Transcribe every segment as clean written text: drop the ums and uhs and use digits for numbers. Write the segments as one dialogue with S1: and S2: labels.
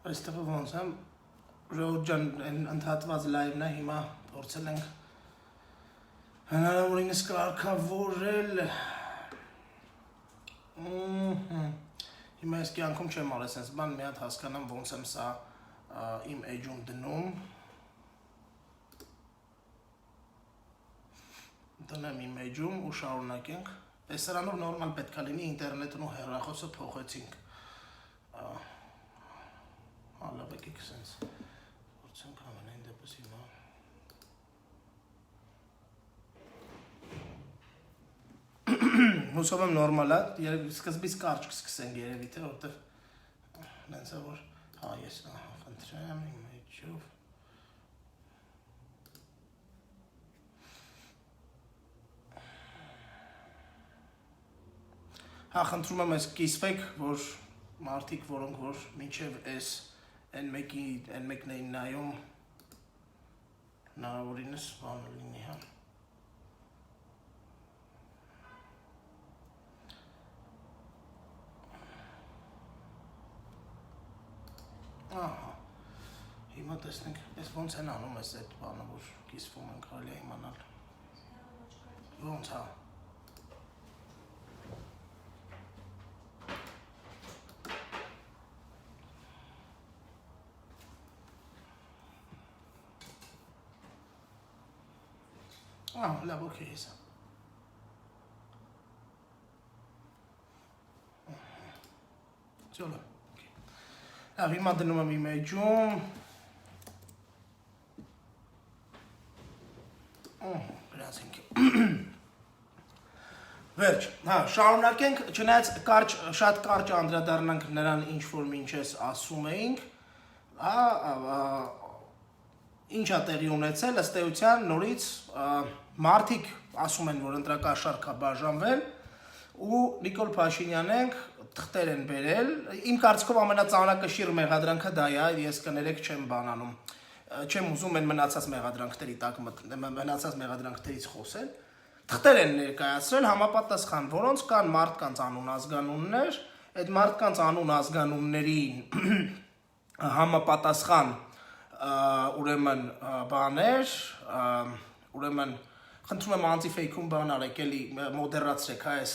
S1: Այստեղ ոնց եմ Ժողովուրդ ջան, այն ընդհատված լայվն է, հիմա փորձել ենք հնարավորինս կարգավորել։ Հիմա ես կյանքում չեմ արել sense բան, մի հատ հասկանամ ոնց եմ սա իմ edge-ում դնում։ Դնեմ իմ edge-ում ու շարունակենք։ Տեսարանով նորմալ պետք է լինի, ինտերնետն ու հեռախոսը փոխեցինք։ Լավ եկեք sense փորձենք ամենայն դեպս հիմա։ Հուսով եմ նորմալ է, սկզբից կարճ կսկսենք երևի թե որտեվ նենց է որ հա ես խնդրեմ իմ edge-ով Հա խնդրում եմ ես կիսվեք, որ մարդիկ, որոնք որ մինչև այս N1-ն էին նայում հնարավորինս բանը լինի, հա։ Ահա, հիմա տեսնենք, ես ոնց են անում ես այդ բանը, որ կիսվում են կարելի է իմանալ։ Ոնց, հա։ Լավ, օքեյ հեսա։ Չոլը, լավ, հիմա դնում եմ իմ edge-ում։ Գրանցենք։ Վերջ, հա, շարունակենք, չնայած շատ կարճ անդրադառնանք նրան ինչ որ մինչես ասում էինք, ինչ է տեղի ունեցել, ըստ էության նորից մարդիկ ասում են, որ ընտրակաշարք է բաժանվել ու Նիկոլ Փաշինյանենք թղթեր են բերել, իմ կարծիքով ամենածանրակշիռ մեղադրանքը դա է, ես կներեք չեմ բանանում, չեմ ուզում են մնացած մեղադրանքներից խոսել, թղթեր են ներկայացրել համապատասխան, որոնց կան մարդկանց անուն ազգանուններ, այդ մարդկանց անուն ազգանուններին համապատասխան ուրեմն բաներ, ուրեմն խնդրում եմ անտիֆեյքում բան արեք, էլի մոդերացրեք, հա, այս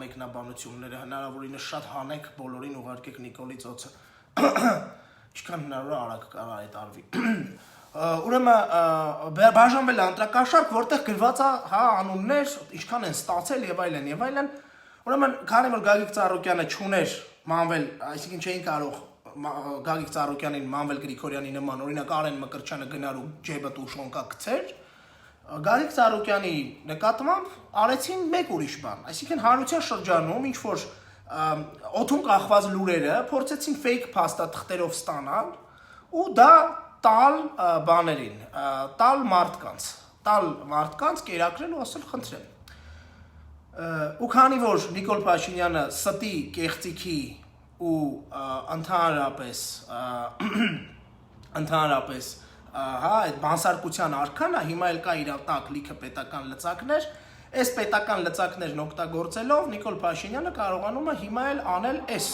S1: մեկնաբանությունները, հնարավորինս շատ հանեք, բոլորին ուղարկեք Նիկոլի ծոցը, ինչքան հնարավոր արագ կարա այդ արվի։ Ուրեմն բաժանվել է ընտրակաշարք, որտեղ գրված է, հա, անուններ, ինչքան են ստացել եւ այլն, ուրեմն քանի որ Գագիկ Ծառուկյանը չուներ մանվել, այսինքն չէին կարող Գագիկ Ծառուկյանին, Մանվել Գրիգորյանի նման, օրինակ Արեն Մկրտչյանը գնար ու ջեբը ու շոնկա գցեր, Գագիկ Ծառուկյանի նկատմամբ արեցին մեկ ուրիշ բան, այսինքն հանրության շրջանում ինչ որ օդում կախված լուրերը փորձեցին fake փաստաթղթերով ստանալ ու դա տալ բաներին, տալ մարդկանց կերակրել ու ասել խնդրեմ։ Ու քանի որ Նիկոլ Փաշինյանը ստի կեղծիքի ու ընդհանրապես հա այդ բանսարկության արքան է, հիմա էլ կա իր տակ լիքը պետական լծակներ, այս պետական լծակներն օգտագործելով Նիկոլ Փաշինյանը կարողանում է հիմա էլ անել այս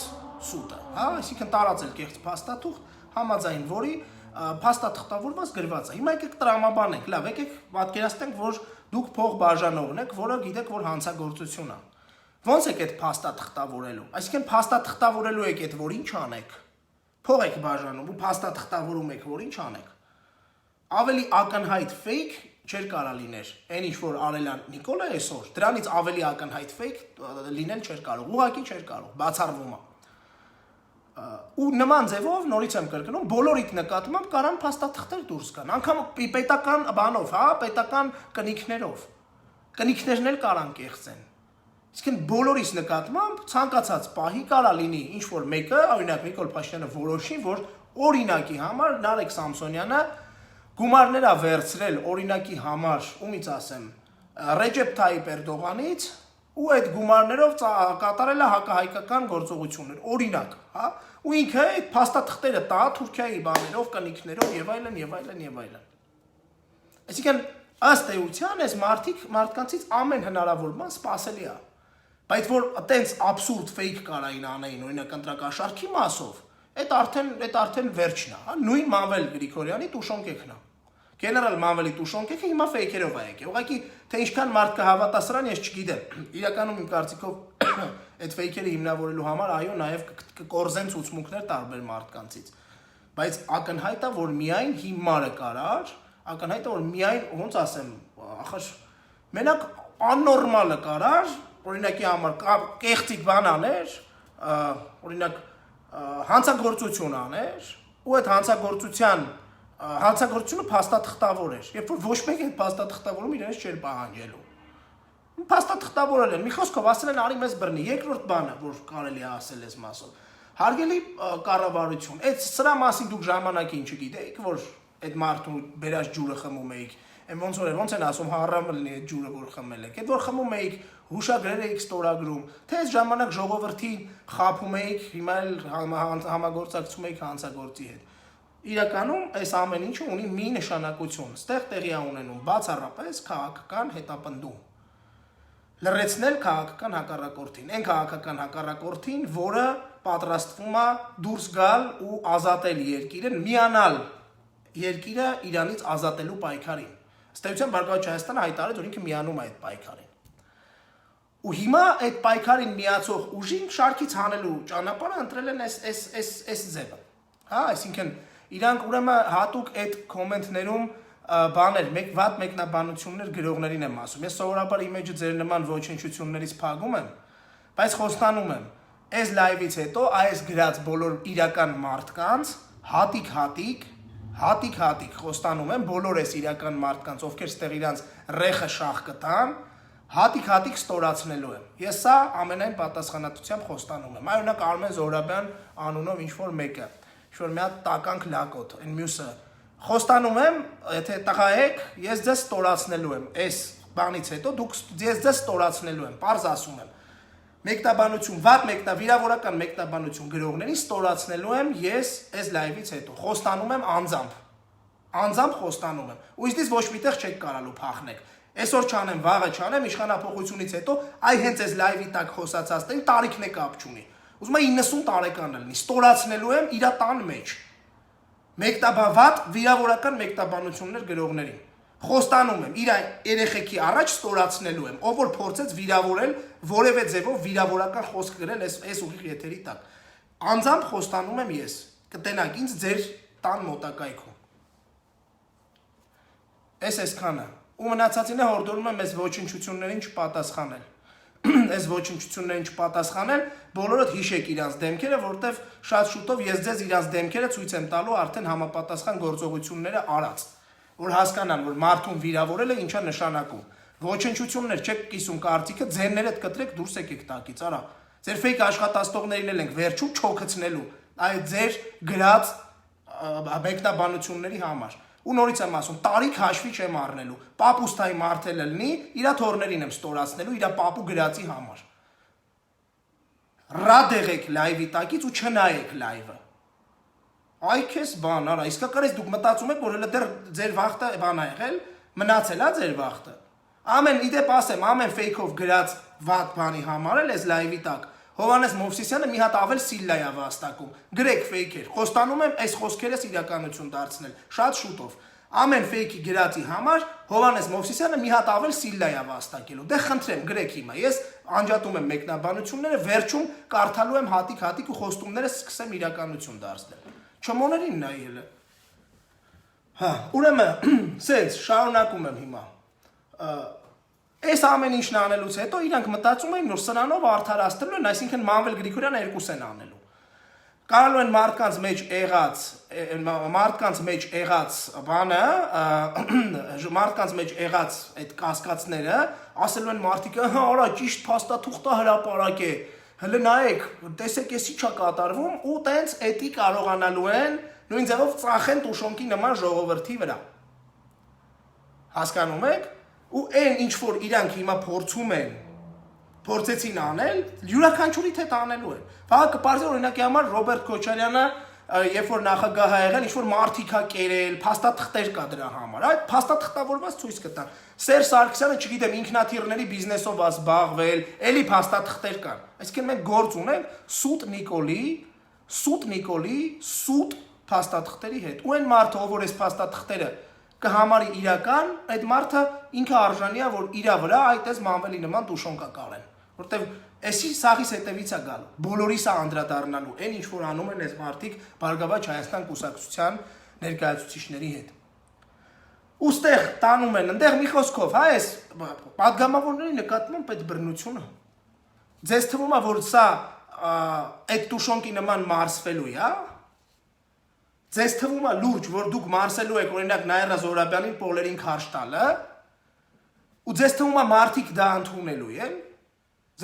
S1: սուտը, հա, այսինքն տարածել կեղծ փաստաթուղթ, համաձայն որի փաստաթղթավորված գրված է։ Հիմա եկեք տրամաբանենք, լավ, եկեք պատկերացնենք, որ դուք փող բաժանողն եք, որը գիտեք, որ հանցագործություն է։ Ոնց եք այդ փաստաթղթավորելու։ Այսինքն փաստաթղթավորելու եք այդ որ ինչ անեք։ Փող եք բաժանում ու փաստաթղթավորում եք որ ինչ անեք։ Ավելի ակնհայտ fake չէր կարա լիներ։ Այն ինչ որ արել է Նիկոլը այսօր, դրանից ավելի ակնհայտ fake լինել չէր կարող։ Ուղղակի չէր կարող, բացառվում է։ Ու նման ձևով նորից եմ կրկնում, բոլորիդ նկատմամբ կարան փաստաթղթեր դուրս գան, անգամ պետական բանով, հա, պետական կնիքներով։ Կնիքներն էլ կարան կեղծեն։ Իսկն բոլորիս նկատմամբ ցանկացած պահի կարա լինի ինչ որ մեկը, օրինակ Նիկոլ Փաշինյանը որոշի, որ օրինակի համար Նարեկ Սամսոնյանը գումարներ է վերցրել օրինակի համար, ումից ասեմ, Ռեջեփ Թայիպ Էրդողանից ու այդ գումարներով կատարել է հակահայկական գործողություններ, օրինակ, հա, ու ինքը այդ փաստաթղթերը տա Թուրքիայի բաներով, կնիքներով եւ այլն։ Այսինքն ըստ էության այս մարդկանցից ամեն հնարավոր բան սпасելի է։ Բայց որ այտենց абսուրդ fake կարային անեին, օրինակ ընտրակաշարքի մասով, Այդ արդեն վերջն է, հա, նույն Մավել Գրիգորյանի Տուշոնկեքն է։ Գեներալ Մավելի Տուշոնկեքը հիմա ֆեյքերով է եկել։ Ուղղակի թե ինչքան մարդ կհավատա սրան, ես չգիտեմ։ Իրականում իմ կարծիքով այդ ֆեյքերը հիմնավորելու համար այո, նաև կկորզեն ցուցմունքներ տարբեր մարդկանցից։ Բայց ակնհայտ է, որ միայն հիմարը կարար, ակնհայտ է, որ միայն, ոնց ասեմ, ախր մենակ աննորմալը կարար, օրինակի համար կեղծիկ բան աներ, օրինակ հանցագործություն աներ, ու այդ հանցագործությունը փաստաթղթավոր էր, երբ որ ոչ մեկ այդ փաստաթղթավորում իրենից չէր պահանջելու։ Փաստաթղթավորել են, մի խոսքով ասել են արի մեզ բռնի, երկրորդ բանը, որ կարելի է ասել այս մասով։ Հարգելի կառավարություն, այդ սրա մասին դուք ժամանակին չգիտեիք, որ այդ մարդու բերած ջուրը խմում էիք, ոնց են ասում հարամ լինի այդ ջուրը, որ խմել եք, այդ որ խմում էիք, հուշագրեր էիք ստորագրում, թե այս ժամանակ ժողովրդին խաբում էիք, հիմա էլ համագործակցում էիք հանցագործի հետ։ Իրականում այս ամեն ինչը ունի մի նշանակություն, ստեղ տեղի է ունենում բացառապես քաղաքական հետապնդում։ Լրացնել քաղաքական հակառակորդին, այն քաղաքական հակառակորդին, որը պատրաստվում է դուրս գալ ու ազատել երկիրը, միանալ երկիրը Իրանից ազատելու պայքարին։ Ըստ էության Բարգավաճ Հայաստանը հայտարարեց, որ ինքը միանում է այդ պայքարին։ Ու հիմա այդ պայքարին միացող ուժին շարքից հանելու ճանապարհը ընտրել են այս ձևը։ Հա, այսինքն իրանք ուրեմն հատուկ այդ կոմենտներում բաներ, վատ մեկնաբանություններ գրողներին եմ ասում։ Ես սովորաբար իմիջը ձեր նման ոչնչություններից փակում եմ, բայց խոստանում եմ, այս լայվից հետո այս գրած բոլոր իրական մարդկանց հատիկ խոստանում եմ բոլոր այս իրական մարդկանց, ովքեր ստեղ իրանց ռեխը շախ կտան, հատիկ ստորացնելու եմ։ Ես սա ամենայն պատասխանատվությամբ խոստանում եմ։ Այո, օրինակ Արմեն Զոհրաբյան անունով ինչ-որ մեկը, ինչ-որ մի հատ տականք լակոտ, այն մյուսը խոստանում եմ, եթե տղա եք, ես ձեզ ստորացնելու եմ, այս բանից հետո ես ձեզ ստորացնելու եմ, պարզ ասում եմ, մեկնաբանություն, վիրավորական մեկնաբանություն գրողներին ստորացնելու եմ ես այս լայվից հետո, խոստանում եմ անձամբ խոստանում եմ, ու իստից ոչ միտեղ չեք կարալու փախնեք, այսօր չանեմ, վաղը չանեմ, իշխանափոխությունից հետո, այ հենց այս լայվի տակ խոսացածներին տարիքն է կապ չունի, ուզում եմ 90 տարեկան լինի, ստորացնելու եմ իրա տան մեջ, վիրավորական մեկնաբանություններ գրողներին, խոստանում եմ իր երեխեքի առաջ ստորացնելու եմ, ով որ փորձեց վիրավորել որևէ ձևով վիրավորական խոսք գրել այս ուղիղ եթերի տակ, անձամբ խոստանում եմ ես, կտենաք ինձ ձեր տան մոտակայքում, այսքանը, ու մնացածինը հորդորում եմ այս ոչնչություններին չպատասխանել, այս ոչնչություններին չպատասխանել, բոլորդ հիշեք իրանց դեմքերը, որտեվ շատ շուտով ես ձեզ իրանց դեմքերը ցույց եմ տալու արդեն համապատասխան գործողությունները արած, որ հասկանան, որ մարդուն վիրավորելը ինչա նշանակում, ոչնչություններ չեք կիսում կարծիքը, ձերներդ կտրեք դուրս եկեք տակից, արա, ձեր ֆեյք աշխատաստողներին էլ ենք վերջում չոքացնելու, այդ ձեր գրած մեկնաբանությունների համար, ու նորից եմ ասում, տարիք հաշվի չեմ առնելու, պապուստայի մարդելը լինի, իրա թորներին եմ ստորացնելու, իրա պապու գրածի համար, ռադ եղեք լայվի տակից ու չնայեք լայվը, այ քեզ բան, արա, իսկականից դուք մտածում եք, որ հələ դեռ ձեր վախտը բան ա եղել, մնացել է ձեր վախտը, իդեպ ասեմ, ամեն ֆեյքով գրած վատ բանի համար էլ այս լայվի տակ, Հովհաննես Մովսիսյանը մի հատ ավել սիլլա է վաստակում, գրեք ֆեյքեր, խոստանում եմ այս խոսքերս իրականություն դարձնել, շատ շուտով, ամեն ֆեյքի գրածի համար Հովհաննես Մովսիսյանը մի հատ ավել սիլլա է վաստակելու, դե խնդրեմ, գրեք հիմա, ես անջատում եմ մեկնաբանությունները, վերջում կարդալու եմ հատիկ ու խոստումներս սկսեմ իրականություն դարձնել, չմոներին նայելը, ուրեմն, սենց, շարունակում եմ հիմա, այս ամեն ինչն անելուց հետո իրանք մտածում էին, որ սրանով արդարացնելու են, այսինքն Մանվել Գրիգորյանը երկուս են անելու, կարալու են մարդկանց մեջ եղած բանը, մարդկանց մեջ եղած այդ կասկածները, ասելու են մարդիկը, արա ճիշտ փաստաթուղթը հրապարակ է, հələ նայեք, տեսեք էս ինչա կատարվում ու տենց էդի կարողանալու են նույն ձևով ծախեն Տուշոնկի նման ժողովրդի վրա, հասկանում եք, ու այն ինչ որ իրանք հիմա փորձեցին անել, յուրաքանչյուրիդ հետ անելու են, վաղը կպարզի օրինակի համար Ռոբերտ Քոչարյանը, երբ որ նախագահ ա եղել, ինչ որ մարդիկ ա կերել, փաստաթղթեր կա դրա համար, այդ փաստաթղթավորված ցույց կտան, Սերժ Սարգսյանը, չգիտեմ, ինքնաթիռների բիզնեսով ա զբաղվել, էլի փաստաթղթեր կան, այսինքն մենք գործ ունենք Սուտ Նիկոլի Սուտ Նիկոլի սուտ փաստաթղթերի հետ։ Ու այն մարդը, ով որ այս փաստաթղթերը կհամարի իրական, այդ մարդը ինքը արժանի է, որ իրա վրա այդպես մանվելի նման դուշոն կա կարեն։ Որտեվ էսի սաղից հետևից է գալու։ Բոլորիս է անդրադառնալու, այն ինչ որ անում են այս մարդիկ Բարգավաճ Հայաստան կուսակցության ներկայացուցիչների հետ։ Ուստեղ տանում են, ընդեղ մի խոսքով, հա, այս պատգամավորների նկատմամբ այդ բռնությունը։ Ձեզ թվում է, որ սա այդ տուշոնկի նման մարսվելու է, հա։ Ձեզ թվում է լուրջ, որ դուք մարսելու եք, օրինակ Նաիրա Զոհրաբյանին պոլերին քարշ տալը, ու ձեզ թվում է մարդիկ դա ընդունելու են։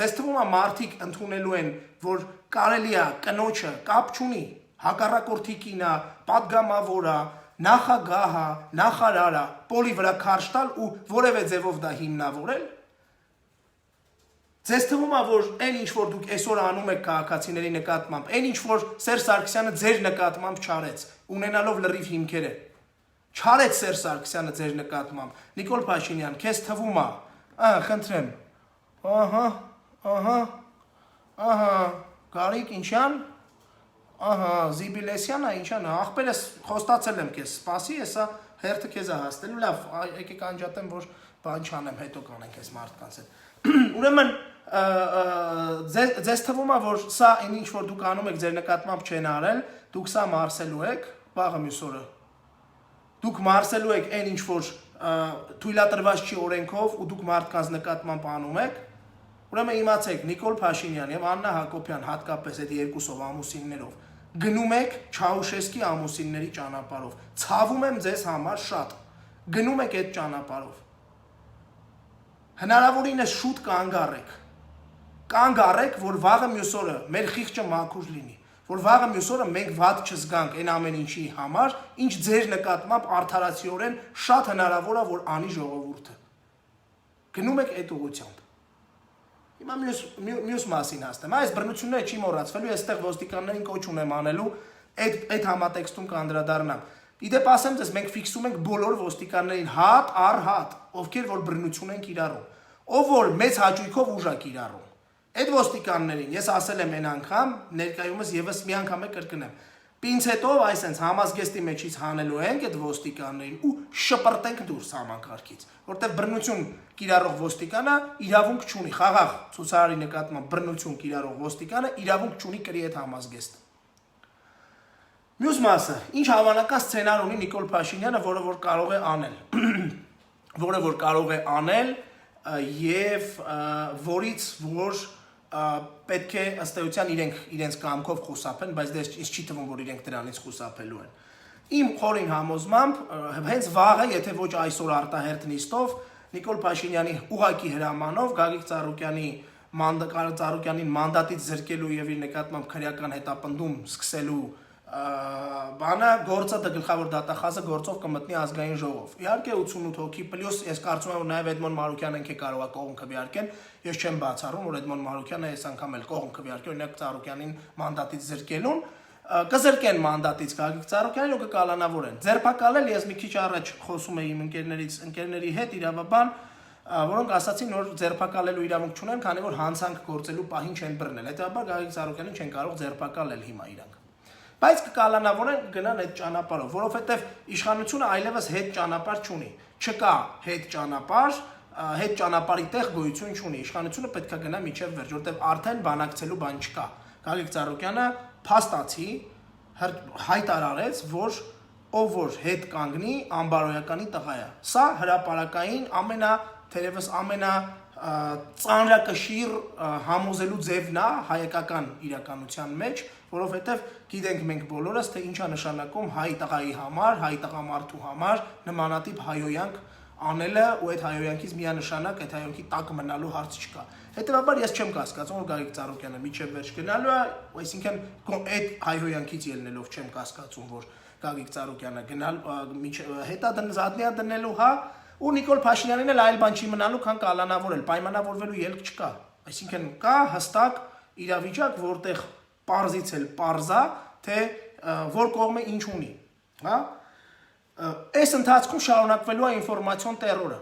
S1: Ձեզ թվում է մարդիկ ընդունելու են, որ կարելի է կնոջը կապ չունի, հակառակորդի կինա, պատգամավորը, նախագահը, նախարարը, պոլի վրա քարշ տալ ու որևէ ձևով դա հիմնավորել։ Ձեզ թվում է, որ այն ինչ որ դուք այսօր անում եք քաղաքացիների նկատմամբ, այն ինչ որ Սերժ Սարգսյանը ձեր նկատմամբ չարեց, ունենալով լրիվ հիմքերը, չարեց Սերժ Սարգսյանը ձեր նկատմամբ։ Նիկոլ Փաշինյան, քեզ թվում է, խնդրեմ, Գարիկ Ինչյան, Զիբիլեսյանը, Ինչյանը, աղբերս խոստացել եմ քեզ, սպասի, հեսա հերթը քեզ է հասնելու, լավ, եկեք անջատեմ, որ բան չանեմ, հետո կանենք այս մարդկանց հետ։ Ուրեմն ձեզ թվում է, որ սա այն ինչ որ դուք անում եք ձեր նկատմամբ չեն արել, դուք սա մարսելու եք, վաղը մյուս օրը։ Դուք մարսելու եք այն ինչ որ թույլատրված չի օրենքով ու դուք մարդկանց նկատմամբ անում եք։ Ուրեմն իմացեք, Նիկոլ Փաշինյան եւ Աննա Հակոբյան հատկապես այդ երկուսով ամուսիններով գնում եք Չաուշեսկի ամուսինների ճանապարհով։ Ցավում եմ ձեզ համար շատ։ Գնում եք այդ ճանապարհով։ Հնարավորինս շուտ կանգ առեք։ Կանգ առեք, որ վաղը մյուս օրը մեր խիղճը մաքուր լինի, որ վաղը մյուս օրը մենք վատ չզգանք այն ամեն ինչի համար, ինչ ձեր նկատմամբ արդարացիորեն շատ հնարավոր է, որ անի ժողովուրդը։ Գնում եք այդ ուղղությամբ։ Հիմա մյուս մասին ասեմ, այս բռնությունները չի մոռացվելու, այստեղ ոստիկաններին կոչ ունեմ անելու, այդ համատեքստում կանդրադառնամ։ Իդեպ ասեմ ձեզ, մենք ֆիքսում ենք բոլոր ոստիկաններին հատ առ հատ, ովքեր որ բռնություն են կիրառում, ով որ մեծ հաճույքով ուժ է կիրառում։ Այդ ոստիկաններին ես ասել եմ այն անգամ, ներկայումս եւս մի անգամ է կրկնեմ։ Պինցետով այսենց համազգեստի մեջից հանելու ենք այդ ոստիկաններին ու շպրտենք դուրս համակարգից, որտեղ բռնություն կիրառող ոստիկանը իրավունք չունի, խաղաղ ցուցարարի նկատմամբ բռնություն կիրառող ոստիկանը իրավունք չունի կրի այդ համազգեստը։ Մյուս մասը, ինչ հավանական սցենար ունի Նիկոլ Փաշինյանը, որը որ կարող է անել եւ որից որ պետք է ըստ էության իրենց կամքով խուսափեն, բայց դες ինձ չի թվում, որ իրենք դրանից խուսափելու են։ Իմ խորին համոզմամբ հենց վաղը, եթե ոչ այսօր արտահերթ նիստով Նիկոլ Փաշինյանի ուղակի հրամանով Գագիկ Ծառուկյանին մանդատից զրկելու եւ իր նկատմամբ քրեական հետապնդում սկսելու բանը գործը գլխավոր դատախազը գործով կմտնի ազգային ժողով։ Իհարկե 88 հոգի պլյուս ես կարծում եմ որ նաև Էդմոն Մարուկյանն ինքը կարող է կողմ քվեարկեն, ես չեմ բացառում որ Էդմոն Մարուկյանը այս անգամ էլ կողմ քվեարկի օրինակ Ծառուկյանին մանդատից զրկելուն, կզրկեն մանդատից Գագիկ Ծառուկյանին ու կկալանավորեն։ Ձերբակալել ես մի քիչ առաջ խոսում էի իմ ընկերների հետ իրավաբան, որոնք ասացին որ ձերբակալելու իրավունք չունեն, քանի որ հանցանք գործելու պահին չեն բռնել։ Հետևաբար Գագիկ Ծառուկյանին չեն կարող ձերբակալել հիմա իրանք։ Բայց կկալանավորեն գնան այդ ճանապարհով, որովհետև իշխանությունը այլևս հետ ճանապարհ չունի։ Չկա հետ ճանապարհի տեղ գոյություն չունի։ Իշխանությունը պետք է գնա միջև վերջ, որովհետև արդեն բանակցելու բան չկա։ Գագիկ Ծառուկյանը փաստացի հայտարարեց, որ ով որ հետ կանգնի, անբարոյականի տղա է։ Սա հրապարակային թերևս ծանրակշիռ համոզելու ձևն է հայկական իրականության մեջ, որովհետև գիտենք մենք բոլորս, թե ինչ է նշանակում հայ տղայի համար, հայ տղամարդու համար նմանատիպ հայոյանք անելը ու այդ հայոյանքից միանշանակ այդ հայոյանքի տակ մնալու հարց չկա։ Հետևաբար ես չեմ կասկածում, որ Գագիկ Ծառուկյանը միջև վերջ գնալու է, այսինքն այդ հայոյանքից ելնելով չեմ կասկածում, որ Գագիկ Ծառուկյանը գնալ հետա զատնիա դնելու, հա, ու Նիկոլ Փաշինյանին էլ այլ բան չի մնալու, քան կալանավորել, պայմանավորվելու ելք չկա։ Այսինքն կա հստակ իրավիճակ, որտեղ պարզից էլ պարզա, թե որ կողմը ինչ ունի, հա։ Այս ընթացքում շարունակվելու է ինֆորմացիոն տերորը։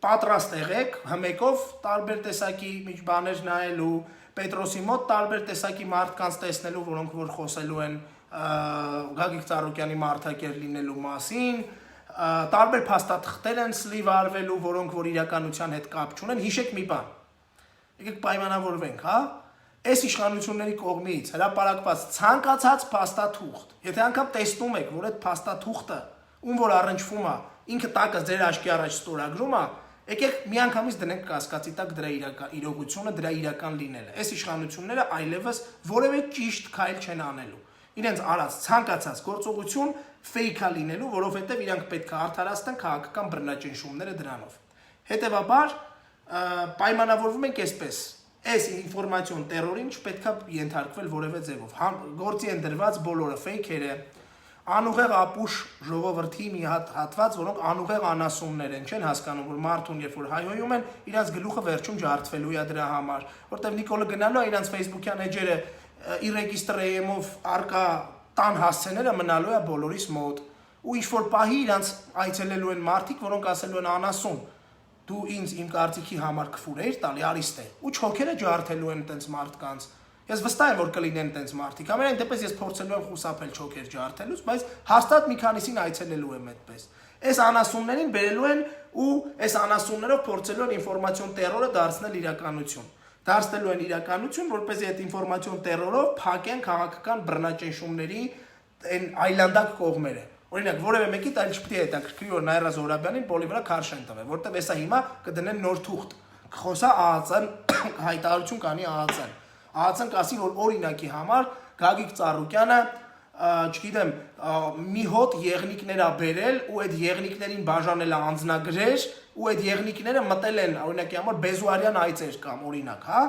S1: Պատրաստ եղեք հմեկով տարբեր տեսակի բաներ նայելու, Պետրոսի մոտ տարբեր տեսակի մարդկանց տեսնելու, որոնք որ խոսելու են Գագիկ Ծառուկյանի մարդակեր լինելու մասին, տարբեր փաստաթղթեր են սլիվ արվելու, որոնք որ իրականության հետ կապ չունեն, հիշեք մի բան։ Եկեք պայմանավորվենք, հա։ Այս իշխանությունների կողմից հրապարակված ցանկացած փաստաթուղթ, եթե անգամ տեսնում եք, որ այդ փաստաթուղթը ում որ առնչվում է, ինքը տակը ձեր աչքի առաջ ստորագրում է, եկեք միանգամից դնենք կասկածի տակ դրա իրողությունը, դրա իրական լինելը։ Այս իշխանությունները այլևս որևէ ճիշտ քայլ չեն անելու։ Իրենց արած ցանկացած գործողություն ֆեյքա լինելու, որովհետև իրանք պետք է արդարացնեն քաղաքական բռնաճնշումները դրանով։ Հետևաբար պայմանավորվում ենք այսպես. այս ինֆորմացիոն տերորին չպետք է ենթարկվել որևէ ձևով։ Գործի են դրված բոլորը ֆեյքեր են, անուղեղ ապուշ ժողովրդի մի հատված, որոնք անուղեղ անասուններ են, չեն հասկանում, որ մարդուն երբ որ հայհոյում են, իրանց գլուխը վերջում ջարդվելու է դրա համար, որտեղ Նիկոլը գնալու է իրանց Facebook-յան էջերը իռեգիստրեյմով արկա տան հասցեները մնալու է բոլորիս մոտ, ու ինչ-որ պահի իրանց այցելելու են մարդիկ, որոնք ասելու են անասուն, դու ինձ իմ կարծիքի համար քֆուր էիր տալի, արիստե, ու չոքերը ջարդելու են տենց մարդկանց։ Ես վստահ եմ, որ կլինեն տենց մարդիկ, ամենայն դեպս ես փորձելու եմ խուսափել չոքեր ջարդելուց, բայց հաստատ մի քանիսին այցելելու եմ այդպես։ Այս անասուններին բերելու են ու այս անասուններով փորձելու են ինֆորմացիոն տերորը դարձնել իրականություն։ Դարձնելու են իրականություն, որպեսզի այդ ինֆորմացիոն տերորով փակեն քաղաքական բռնաճնշումների այն այլանդակ կողմերը։ Օրինակ, որևէ մեկի տալ չպետք է հետաքրքրի, որ Նաիրա Զոհրաբյանին բոլի վրա քարշ են տվել, որտեղ հեսա հիմա կդնեն նոր թուղթ։ Խոսա ԱԱՑ-ն հայտարարություն կանի ԱԱՑ-ն։ ԱԱՑ-ն կասի, որ օրինակի համար Գագիկ Ծառուկյանը, չգիտեմ, մի հոտ եղնիկներ ա բերել ու այդ եղնիկներին բաժանել ա անձնագրեր ու այդ եղնիկները մտել են, օրինակի համար Բեզուարյան այծեր կամ օրինակ, հա,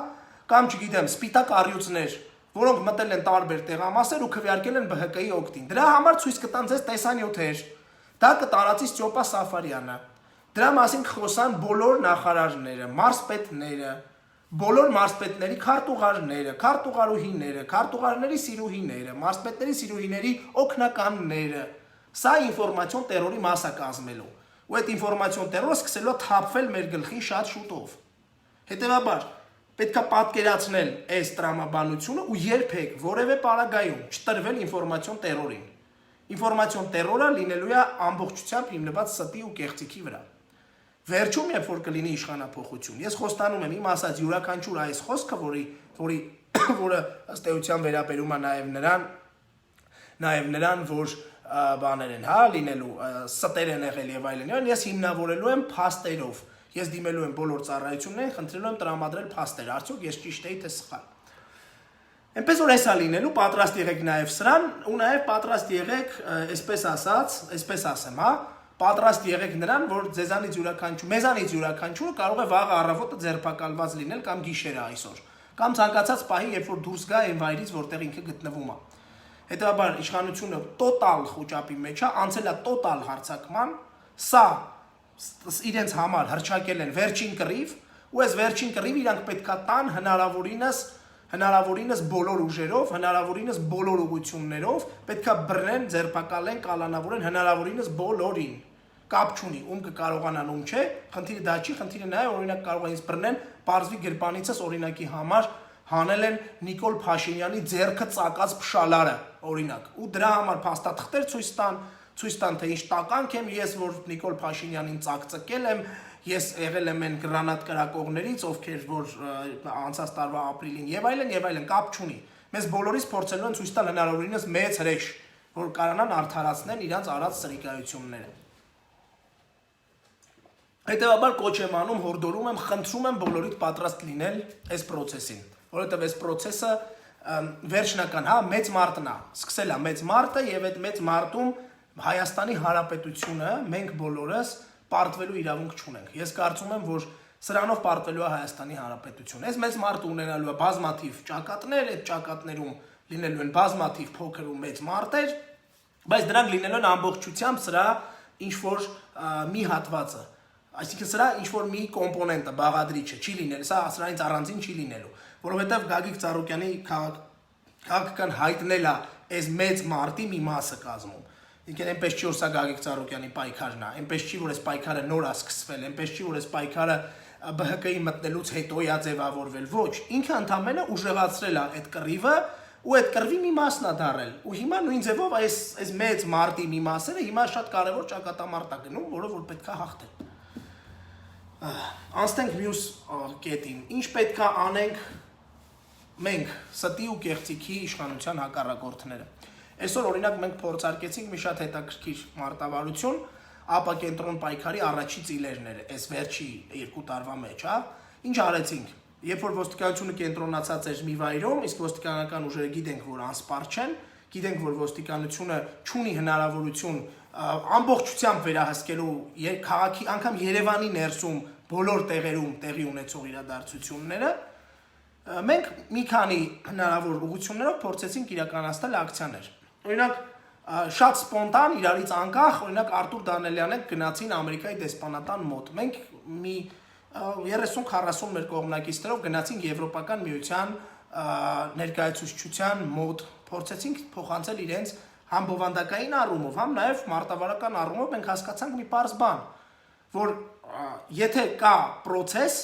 S1: կամ չգիտեմ, սպիտակ առյուծներ, որոնք մտել են տարբեր տեղամասեր ու քվեարկել են ԲՀԿ-ի օգտին։ Դրա համար ցույց կտան ձեզ տեսանյութեր։ Դա կտարածի Ստյոպա Սաֆարյանը։ Դրա մասին կխոսան բոլոր նախարարները, մարզպետները, բոլոր մարզպետների քարտուղարները, քարտուղարուհիները, քարտուղարների սիրուհիները, մարզպետների սիրուհիների օգնականները։ Սա ինֆորմացիոն տերորի մաս է կազմելու։ Ու այդ ինֆորմացիոն տերորը սկսելու է թափվել մեր գլխին շատ շուտով։ Հետևաբար պետք է պատկերացնել այս տրամաբանությունը ու երբեք որևէ պարագայում չտրվել ինֆորմացիոն տերորին։ Ինֆորմացիոն տերորը լինելու է ամբողջությամբ հիմնված ստի ու կեղծիքի վրա։ Վերջում երբ որ կլինի իշխանափոխություն, ես խոստանում եմ իմ ասած յուրաքանչյուր այս խոսքը, որը ըստ էության վերաբերում է նաև նրան, որ բաներ են, հա, լինելու, ստեր են եղել եւ այլն, ես հիմնավորելու եմ փաստերով։ Ես դիմելու եմ բոլոր ծառայություններին, խնդրելու եմ տրամադրել փաստեր, արդյոք ես ճիշտ էի թե սխալ։ Այնպես որ էսա լինելու, պատրաստ եղեք նաև սրան, ու նաև պատրաստ եղեք, այսպես ասեմ, հա, պատրաստ եղեք նրան, որ մեզանից յուրաքանչյուրը կարող է վաղ առավոտը ձերբակալված լինել կամ գիշերը այսօր, կամ ցանկացած պահի, երբ որ դուրս գա այն վայրից, որտեղ ինքը գտնվում է։ Հետևաբար իշխանությունը տոտալ խոճապի մեջ է, անցել է տոտալ հարձակման, սա իրենց համար հրճակել են վերջին կռիվ, ու այս վերջին կռիվ իրանք պետքա տան հնարավորինս բոլոր ուժերով, հնարավորինս բոլոր ուղղություններով, պետքա բռնեն, ձերբակալեն, կալանավորեն հնարավորինս բոլորին։ Կապ չունի, ում կկարողանան, ում չէ, խնդիրը դա չի, խնդիրը նա է, օրինակ կարող են ինձ բռնեն, պարզվի գրպանիցս օրինակի համար հանել են Նիկոլ Փաշինյանի ձեռքը ծակած փշալարը, օրինակ, ու դրա համար փաստաթղթեր ցույց տան, թե ինչ տականք եմ ես, որ Նիկոլ Փաշինյանին ծակծկել եմ, ես եղել եմ այն գրանատ կրակողներից, ովքեր որ անցած տարվա ապրիլին եւ այլն, կապ չունի։ Մեզ բոլորիս փորձելու են ցույց տալ հնարավորինս մեծ հրեշ, որ կարողանան արդարացնել իրանց արած սրիկայությունները։ Հետևաբար կոչ եմ անում, հորդորում եմ, խնդրում եմ բոլորիդ պատրաստ լինել այս process-ին, որովհետև այս process-ը վերջնական, հա, մեծ մարտն է, սկսել է մեծ մարտը եւ այդ մեծ մարտում Հայաստանի Հանրապետությունը մենք բոլորս պարտվելու իրավունք չունենք։ Ես կարծում եմ, որ սրանով պարտվելու է Հայաստանի Հանրապետությունը։ Այս մեծ մարտը ունենալու է բազմաթիվ ճակատներ, այդ ճակատներում լինելու են բազմաթիվ փոքր ու մեծ մարտեր, բայց դրանք լինելու են ամբողջությամբ սրա ինչ որ մի հատվածը, այսինքն սրա ինչ որ մի կոմպոնենտը, բաղադրիչը չի լինելու, սա սրանից առանձին չի լինելու, որովհետև Գագիկ Ծառուկյանի քաղաքական հայտնելա այս մեծ մարտի մի մասը կազմում։ Ինքն այնպես չի, որ սա Գագիկ Ծառուկյանի պայքարն է, այնպես չի, որ այս պայքարը նոր է սկսվել, այնպես չի, որ այս պայքարը ԲՀԿ-ի մտնելուց հետո է ձևավորվել, ոչ, ինքը ընդամենը ուժեղացրել է այդ կռիվը ու այդ կռվի մի մասն է դարել։ Ու հիմա նույն ձևով այս մեծ մարտի մի մասերը հիմա շատ կարևոր ճակատամարտ է գնում, որը որ պետք է հաղթել։ Անցնենք մյուս կետին։ Ինչ պետք է անենք մենք ստի ու կեղծիքի իշխանության հակառակորդները։ Այսօր օրինակ մենք փորձարկեցինք մի շատ հետաքրքիր մարտավարություն ԱՊԱ կենտրոն պայքարի առաջի ծիլերները, այս վերջի 2 տարվա մեջ, հա։ Ինչ արեցինք։ Երբ որ ոստիկանությունը կենտրոնացած էր մի վայրում, իսկ ոստիկանական ուժերը գիտենք, որ անսպառ չեն, գիտենք, որ ոստիկանությունը չունի հնարավորություն ամբողջությամբ վերահսկելու քաղաքի, անգամ Երևանի ներսում բոլոր տեղերում տեղի ունեցող իրադարձությունները, մենք մի քանի հնարավոր ուղղություններով փորձեցինք իրականացնել ակցիաներ։ Օրինակ, շատ սպոնտան իրարից անկախ, օրինակ Արտուր Դանելյանը գնացին Ամերիկայի դեսպանատան մոտ։ Մենք մի 30-40 մեր կողմնակիցներով գնացինք Եվրոպական միության ներկայացուցչության մոտ, փորձեցինք փոխանցել իրենց համ բովանդակային առումով, համ նաև մարտավարական առումով մենք հասկացանք մի պարզ բան, որ եթե կա process,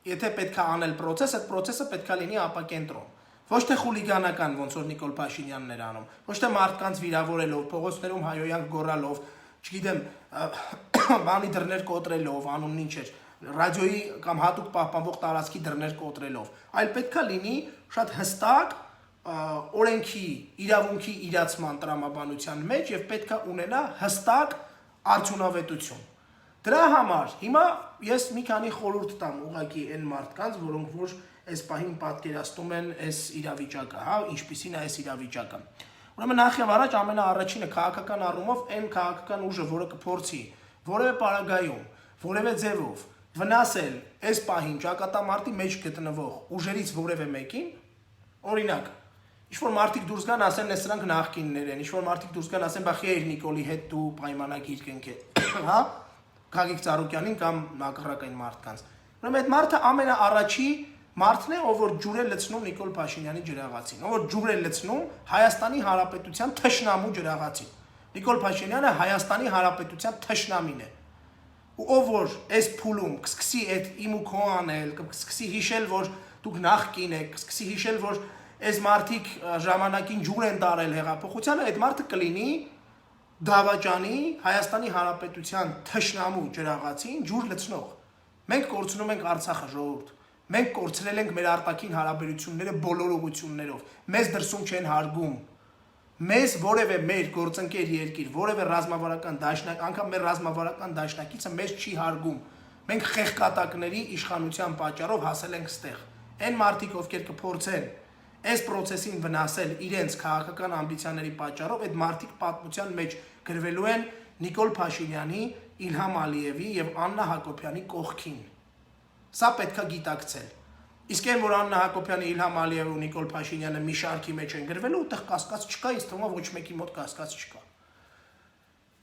S1: եթե պետք է անել process, այդ process-ը պետք է լինի ԱՊԱ կենտրոն։ Ոչ թե խուլիգանական, ոնց որ Նիկոլ Փաշինյանն էր անում, ոչ թե մարդկանց վիրավորելով, փողոցներում հայոյանք գոռալով, չգիտեմ, բանի դռներ կոտրելով, անունն ինչ էր, ռադիոյի կամ հատուկ պահպանվող տարածքի դռներ կոտրելով, այլ պետք է լինի շատ հստակ օրենքի, իրավունքի իրացման տրամաբանության մեջ եւ պետք է ունենա հստակ արդյունավետություն։ Դրա համար հիմա ես մի քանի խորհուրդ տամ ուղղակի այն մարդկանց, որոնք որ այս պահին պատկերացնում են այս իրավիճակը, հա, ինչպիսին է այս իրավիճակը։ Ուրեմն նախ եւ առաջ ամենաառաջինը քաղաքական առումով այն քաղաքական ուժը, որը կփորձի որևէ պարագայում, որևէ ձևով վնասել այս պահին ճակատամարտի մեջ գտնվող ուժերից որևէ մեկին, օրինակ, ինչ-որ մարդիկ դուրս գան, ասեն, այս սրանք նախկիններ են, ինչ-որ մարդիկ դուրս գան, ասեն, բախի էր Նիկոլի հետ դու պայմանագիր կնքել, հա, Գագիկ Ծառուկյանին կամ հակառակային մարդկանց։ Ուրեմն այդ մարդը ամենաառաջի մարդն է, ով որ ջուր է լցնում Նիկոլ Փաշինյանի ջրաղացին, ով որ ջուր է լցնում Հայաստանի Հանրապետության թշնամու ջրաղացին։ Նիկոլ Փաշինյանը Հայաստանի Հանրապետության թշնամին է։ Ու ով որ այս փուլում կսկսի այդ իմ ու քո անել, կսկսի հիշել, որ դուք նախկին եք, կսկսի հիշել, որ այս մարդիկ ժամանակին ջուր են տարել հեղափոխությանը, այդ մարդը կլինի դավաճանի Հայաստանի Հանրապետության թշնամու ջրաղացին ջուր լցնող։ Մենք կորցնում ենք Արցախը, ժողովուրդ։ Մենք կորցրել ենք մեր արտաքին հարաբերությունները բոլոր ուղղություններով։ Մեզ դրսում չեն հարգում։ Մեզ որևէ մեր գործընկեր երկիր, որևէ ռազմավարական դաշնակ, անգամ մեր ռազմավարական դաշնակիցը մեզ չի հարգում։ Մենք խեղկատակների իշխանության պատճառով հասել ենք ստեղ։ Այն մարդիկ, ովքեր կփորձեն այս process-ին վնասել իրենց քաղաքական ամբիցիաների պատճառով, այդ մարդիկ պատմության մեջ գրվելու են Նիկոլ Փաշինյանի, Իլհամ Ալիևի եւ Աննա Հակոբյանի կողքին։ Սա պետք է գիտակցել։ Իսկ այն, որ Աննա Հակոբյանը, Իլհամ Ալիևը ու Նիկոլ Փաշինյանը մի շարքի մեջ են գրվելու, այդտեղ կասկած չկա, ինձ թվում է ոչ մեկի մոտ կասկած չկա։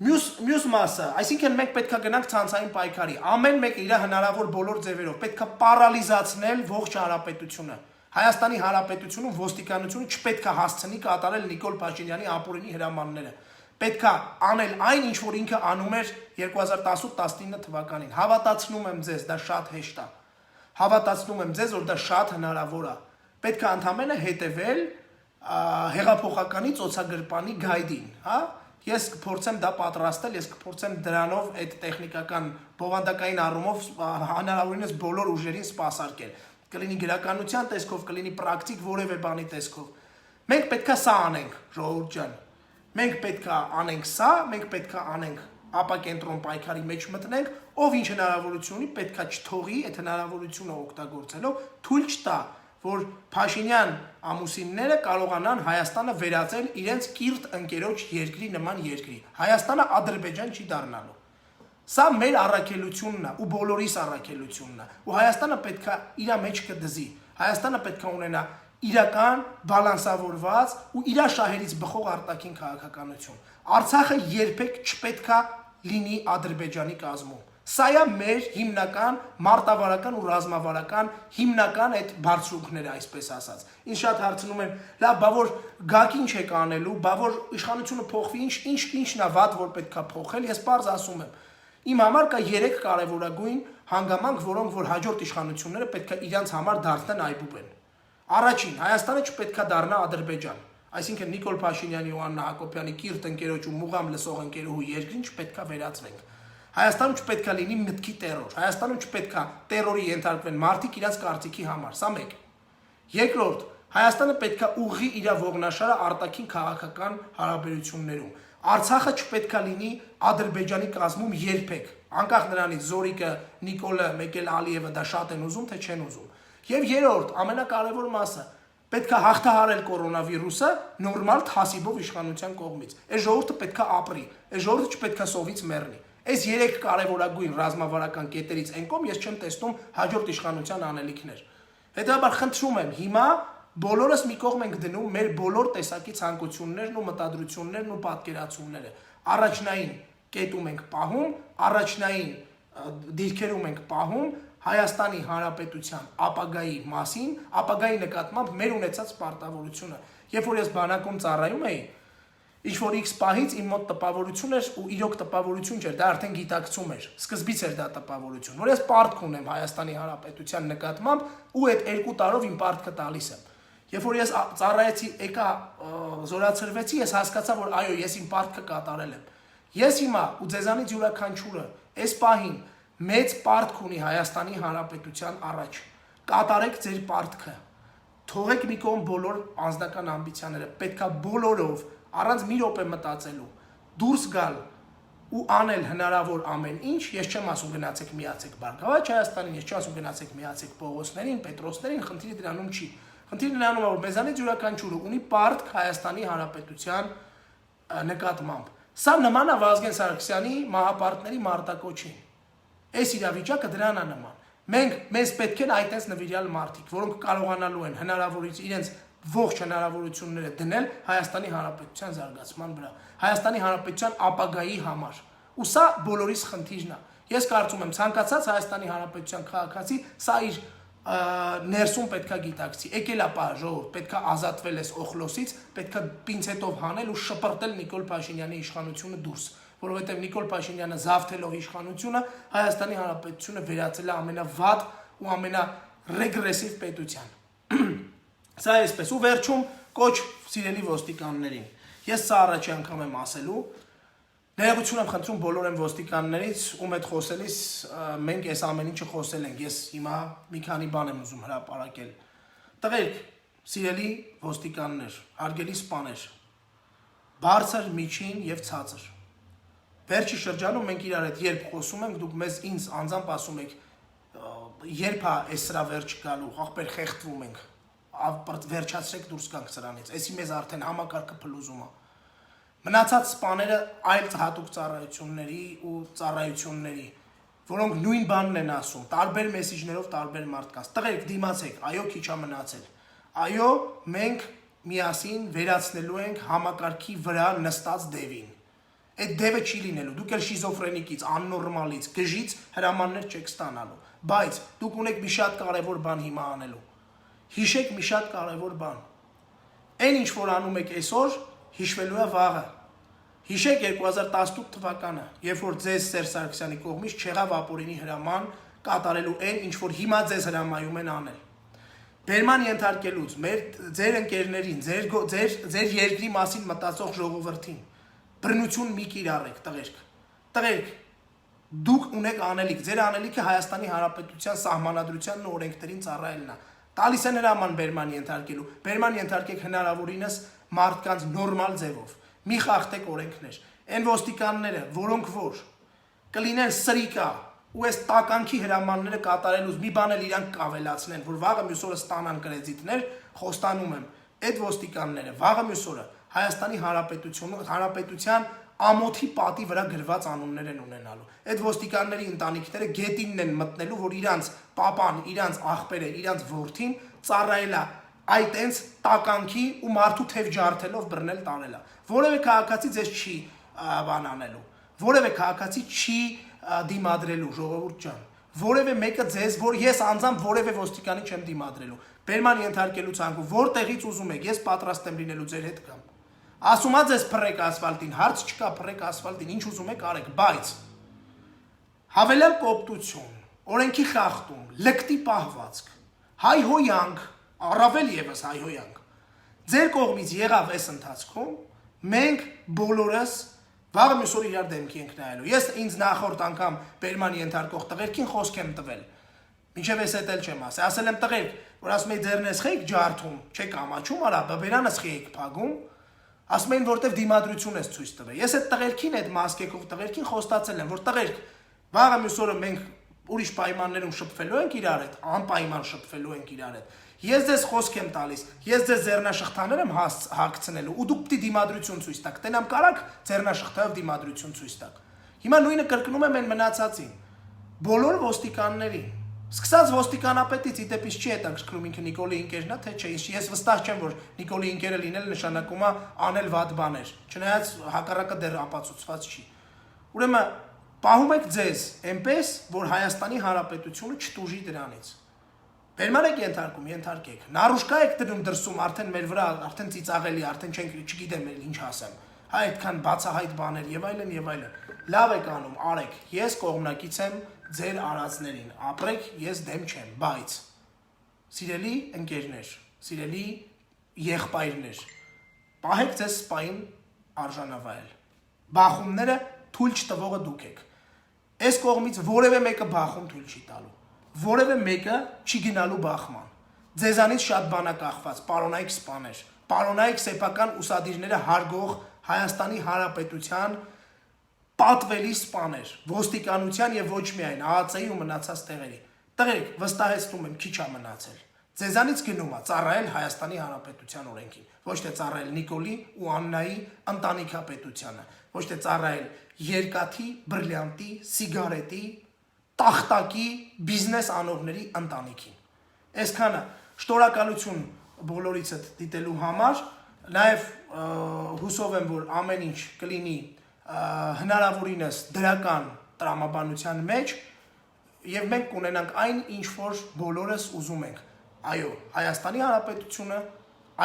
S1: Մյուս մասը, այսինքն մենք պետք է գնանք ցանցային պայքարի։ Ամեն մեկը իր հնարավոր բոլոր ձևերով պետք է պարալիզացնել ողջ հանրապետությունը։ Հայաստանի Հանրապետությունում ոստիկանությունը չպետք է հասցնի կատարել Նիկոլ Փաշինյանի ապօրինի հրամանները։ Պետք է անել այն, ինչ որ ինքը անում էր 2018-19 թվականին։ Հավատացնում եմ ձեզ, դա շատ հեշտ է։ Հավատացնում եմ ձեզ, որ դա շատ հնարավոր է։ Պետք է ընդհանրապես հետևել հեղափոխականի ծոցագրպանի գայդին, հա։ Ես կփորձեմ դա պատրաստել, ես կփորձեմ դրանով այդ տեխնիկական բովանդակային առումով հնարավորինս բոլոր ուժերին սպասարկել։ Կլինի գրականության տեսքով, կլինի պրակտիկ որևէ բանի տեսքով։ Մենք պետքա սա անենք, ժողովուրդ ջան։ Մենք պետքա անենք սա, մենք պետքա անենք ԱՊԱ կենտրոն պայքարի մեջ մտնենք, ով ինչ հնարավորություն ունի, պետքա չթողի այդ հնարավորությունը օգտագործելով թույլ չտա, որ Փաշինյան ամուսինները կարողանան Հայաստանը վերածել իրենց կիրթ ընկերոջ երկրի նման երկրի։ Հայաստանը Ադրբեջան չի դառնալու։ Սա մեր առաքելությունն է ու բոլորիս առաքելությունն է։ Ու Հայաստանը պետքա իր մեջ կդզի։ Հայաստանը պետքա ունենա իրական բալանսավորված ու իր շահերից բխող արտաքին քաղաքականություն։ Արցախը երբեք չպետքա լինի Ադրբեջանի կազմում։ Սա է մեր հիմնական մարտավարական ու ռազմավարական հիմնական այդ բարձրությունները, այսպես ասած։ Ինչ շատ հարցնում են, լավ, բա որ գակին չեք անելու, բա որ իշխանությունը փոխվի, ինչն է վատ, որ պետքա փոխել, ես պարզ ասում եմ։ Իմ համար կա 3 կարևորագույն հանգամանք, որոնք որ հաջորդ իշխանությունները պետք է իրանց համար դարձնեն այբուբեն։ Առաջին, Հայաստանը չպետք է դառնա Ադրբեջան, այսինքն Նիկոլ Փաշինյանի ու Աննա Հակոբյանի կիրթ ընկերոջ ու մուղամ լսող ընկերուհու երկրին չպետք է վերածվենք։ Հայաստանում չպետք է լինի մտքի տերոր, Հայաստանում չպետք է տերորի ենթարկվեն մարդիկ իրենց կարծիքի համար, սա մեկ։ Երկրորդ, Հայաստանը պետք է ուղղի իր ողնաշարը արտաքին քաղաքական հարաբերություններում։ Արցախը չպետք է լինի Ադրբեջանի կազմում երբեք, անկախ նրանից Զորիկը, Նիկոլը, մեկ էլ Ալիևը դա շատ են ուզում, թե չեն ուզում։ Եվ երրորդ, ամենակարևոր մասը, պետք է հաղթահարել կորոնավիրուսը նորմալ թասիբով իշխանության կողմից։ Այս ժողովուրդը պետք է ապրի, այս ժողովուրդը չպետք է սովից մեռնի։ Այս 3 կարևորագույն ռազմավարական կետերից են կողմ ես չեմ տեսնում հաջորդ իշխանության անելիքներ։ Հետաբար խնդրում եմ, հիմա բոլորս մի կողմ ենք դնում մեր բոլոր տեսակի ցանկություններն ու մտադրություններն ու պատկերացումները։ Առաջնային կետում ենք պահում, առաջնային դիրքերում ենք պահում Հայաստանի Հանրապետության ապագայի մասին, ապագայի նկատմամբ մեր ունեցած պարտավորությունը։ Երբ որ ես բանակում ծառայում էի, ինչ-որ X պահից իմ մոտ տպավորություն էր ու իրոք տպավորություն չէր, դա արդեն գիտակցում էր, սկզբից էր դա տպավորություն, որ ես պարտք ունեմ Հայաստանի Հանրապետության նկատմամբ ու այդ 2 տարով իմ պարտքը տալիս եմ։ Երբ որ ես ծառայեցի, եկա զորացրվեցի, ես հասկացա, որ այո, ես իմ պարտքը կատարել եմ։ Ես հիմա ու ձեզանից յուրաքանչյուրը այս պահին մեծ պարտք ունի Հայաստանի Հանրապետության առաջ։ Կատարեք ձեր պարտքը։ Թողեք մի կողմ բոլոր անձնական ամբիցիաները, պետքա բոլորով առանց մի րոպե մտածելու դուրս գալ ու անել հնարավոր ամեն ինչ, ես չեմ ասում գնացեք միացեք Բարգավաճ Հայաստանին, ես չեմ ասում գնացեք միացեք Պողոսներին, Պետրոսներին, խնդիրը դրանում չի։ Խնդիրը նրանում է, որ մեզանից յուրաքանչյուրը ունի պարտք Հայաստանի Հանրապետության նկատմամբ։ Սա նման է Վազգեն Սարգսյանի մահապարտների մարտակոչին։ Այս իրավիճակը դրան է նման։ Մենք մեզ պետք են այդպես նվիրյալ մարդիկ, որոնք կարողանալու են հնարավորից իրենց ողջ հնարավորությունները դնել Հայաստանի Հանրապետության զարգացման վրա, Հայաստանի Հանրապետության ապագայի համար։ Ու սա բոլորիս խնդիրն է։ Ես կարծում եմ ցանկացած Հայաստանի Հանրապետության քաղաքացի սա իր ներսում պետքա գիտակցի։ Եկել է պահ ժողովուրդ, պետքա ազատվել այս օխլոսից, պետքա պինցետով հանել ու շպրտել Նիկոլ Փաշինյանի իշխանությունը դուրս, որովհետև Նիկոլ Փաշինյանը զավթելով իշխանությունը Հայաստանի Հանրապետությունը վերածել է ամենավատ ու ամենարեգրեսիվ պետության։ Սա այսպես ու վերջում կոչ սիրելի ոստիկաններին։ Ես սա առաջի անգամ եմ ասելու, ներողություն եմ խնդրում բոլոր եմ ոստիկաններից, ում հետ խոսելիս մենք այս ամեն ինչը խոսել ենք, ես հիմա մի քանի բան եմ ուզում հրապարակել։ Տղերք, սիրելի ոստիկաններ, հարգելի սպաներ, բարձր, միջին եւ ցածր։ Վերջի շրջանում մենք իրար հետ երբ խոսում ենք, դուք մեզ ինձ անձամբ ասում եք, երբ է այս սրա վերջ գալու, ախպեր խեղդվում ենք, վերջացրեք դուրս գանք սրանից, այսի մեզ արդեն համակարգը փլուզում է։ Մնացած սպաները այլ հատուկ ծառայությունների ու ծառայությունների, որոնք նույն բանն են ասում, տարբեր մեսիջներով տարբեր մարդկանց։ Տղերք դիմացեք, այո, քիչ է մնացել։ Այո, մենք միասին վերացնելու ենք համակարգի վրա նստած դևին։ Այդ դևը չի լինելու, դուք էլ շիզոֆրենիկից, աննորմալից, գժից հրամաններ չեք ստանալու, բայց դուք ունեք մի շատ կարևոր բան հիմա անելու։ Հիշեք մի շատ կարևոր բան։ Այն ինչ որ անում եք այսօր, հիշվելու է վաղը։ Հիշեք 2018 թվականը, երբ որ ձեզ Սերժ Սարգսյանի կողմից չեղավ ապօրինի հրաման կատարելու այն, ինչ որ հիմա ձեզ հրամայում են անել։ Բերման ենթարկելուց ձեր ընկերներին, ձեր երկրի մասին մտածող ժողովրդին բռնություն մի կիրառեք, տղերք։ Տղերք, դուք ունեք անելիք, ձեր անելիքը Հայաստանի Հանրապետության սահմանադրությանն ու օրենքներին ծառայելն է։ Տալիս են հրաման բերման ենթարկելու, բերման ենթարկեք հնարավորինս մարդկանց նորմալ ձևով։ Մի խախտեք օրենքներ։ Այն ոստիկանները, որոնք որ կլինեն սրիկա ու այս տականքի հրամանները կատարելուց մի բան էլ իրանք կավելացնեն, որ վաղը մյուս օրը ստանան կրեդիտներ, խոստանում եմ, այդ ոստիկանները վաղը մյուս օրը Հայաստանի Հանրապետության ամոթի պատի վրա գրված անուններ են ունենալու։ Այդ ոստիկանների ընտանիքները գետինն են մտնելու, որ իրանց պապան, իրանց աղբերը, իրանց որդին ծառայելա այդ այնց տականքի ու մարդու թև ջարդելով բռնել տանելա։ Որևէ քաղաքացի ձեզ չի բան անելու։ Որևէ քաղաքացի չի դիմադրելու, ժողովուրդ ջան։ Որևէ մեկը ձեզ, որ ես անձամբ որևէ ոստիկանի չեմ դիմադրելու։ Բերման ենթարկելու ցանկում որտեղից ուզում եք, ես պատրաստ եմ լինելու ձեր հետ կամ։ Ասում ա ձեզ փռեք ասֆալտին, հարց չկա, փռեք ասֆալտին, ինչ ուզում եք արեք, բայց Հավելյալ կոպտություն, օրենքի խախտում, լկտի պահվածք, հայհոյանք, առավել եւս հայհոյանք։ Ձեր կողմից եղավ այս ընթացքում, մենք բոլորս վաղը մյուս օր իրար դեմքի ենք նայելու։ Ես ինձ նախորդ անգամ բերման ենթարկող տղերքին խոսք եմ տվել։ Մինչև ես էլ չեմ ասել եմ տղերք, որ ասում եք ձերնես խեիք ջարդում, չեք ամաչում, արա բերանս խեիք փագում, ասում են որտեվ դիմադրություն ես ցույց տվել։ Ես այդ տղերքին այդ մասկեքով տղերքին խոստացել եմ, որ տղերք վաղը մյուս օրը մենք ուրիշ պայմաններում շփվելու ենք իրար հետ, անպայման շփվելու ենք իրար հետ։ Ես ձեզ խոսք եմ տալիս, ես ձեզ ձեռնաշղթաներ եմ հագցնելու, ու դուք պիտի դիմադրություն ցույց տաք։ Տենամ կարաք ձեռնաշղթայով դիմադրություն ցույց տաք։ Հիմա նույնը կրկնում եմ այն մնացածին։ Բոլոր ոստիկաններին, սկսած ոստիկանապետից իդեպից չի հետաքրքրում ինքը Նիկոլի ընկերն է, թե չէ։ Ես վստահ չեմ, որ Նիկոլի ընկերը լինել նշանակում է անել վատ բաներ, չնայած հակառակը դեռ ապացուցված չի։ Ուրեմն պահում եք ձեզ այնպես, որ Հայաստանի Հանրապետությունը չտուժի դրանից։ Բերման եք ենթարկում, ենթարկեք։ Նարուշկա եք դնում դրսում, արդեն մեր վրա, արդեն ծիծաղելի, արդեն չգիտեմ ինչ ասեմ։ Հա այդքան բացահայտ բաներ եւ այլն եւ այլն։ Լավ եք անում, արեք։ Ես կողմնակից եմ ձեր արածներին։ Ապրեք, ես դեմ չեմ, բայց սիրելի ընկերներ, սիրելի եղբայրներ, պահեք ձեզ սպային արժանավայել։ Բախումները թույլ չտվողը դուք եք։ Այս կողմից որևէ մեկը բախում թույլ չի տալու։ Որևէ մեկը չի գնալու բախման։ Ձեզանից շատ բան է կախված, պարոնայք սպաներ, պարոնայք սեփական ուսադիրները հարգող Հայաստանի Հանրապետության պատվելի սպաներ, ոստիկանության եւ ոչ միայն ԱԱՑ-ի ու մնացած տեղերի։ Տղերք, վստահեցնում եմ, քիչ է մնացել։ Ձեզանից գնում է ծառայել Հայաստանի Հանրապետության օրենքին, ոչ թե ծառայել Նիկոլի ու Աննայի ընտանիքապետությանը, ոչ թե ծառայել երկաթի, բրիլյանտի, սիգարետի, տախտակի, բիզնես անողների ընտանիքին։ Այսքանը շնորհակալություն բոլորիցդ դիտելու համար, նաև հուսով եմ, որ ամեն ինչ կլինի հնարավորինս դրական տրամաբանության մեջ եւ մենք կունենանք այն, ինչ որ բոլորս ուզում ենք։ Այո, Հայաստանի Հանրապետությունը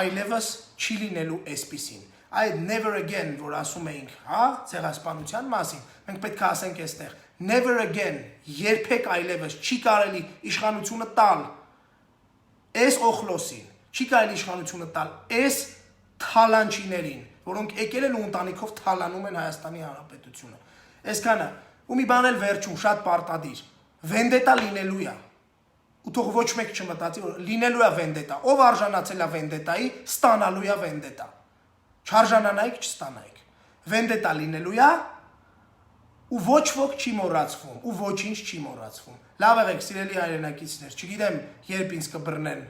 S1: այլևս չի լինելու այսպիսին։ Այդ never again, որ ասում էինք, հա, ցեղասպանության մասին, մենք պետք է ասենք այստեղ, never again, երբեք այլևս չի կարելի իշխանությունը տալ այս օխլոսին, չի կարելի իշխանությունը տալ այս թալանչիներին, որոնք եկել են ու ընտանիքով թալանում են Հայաստանի Հանրապետությունը։ Այսքանը, ու մի բան էլ վերջում, շատ պարտադիր, վենդետա լինելու է։ Ու թող ոչ մեկ չմտածի, որ լինելու է վենդետա, ով արժանացել է վենդետայի, ստանալու է վենդետա։ Չարժանանայիք, չստանայիք։ Վենդետա լինելու է, ու ոչ ոք չի մոռացվում, ու ոչինչ չի մոռացվում։ Լավ եղեք, սիրելի հայրենակիցներ, չգիտեմ երբ ինձ կբռնեն,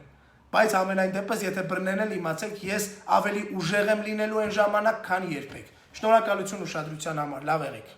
S1: բայց ամենայն դեպս, եթե բռնեն էլ իմացեք, ես ավելի ուժեղ եմ լինելու այն ժամանակ, քան երբեք։ Շնորհակալություն ուշադրության համար, լավ եղեք։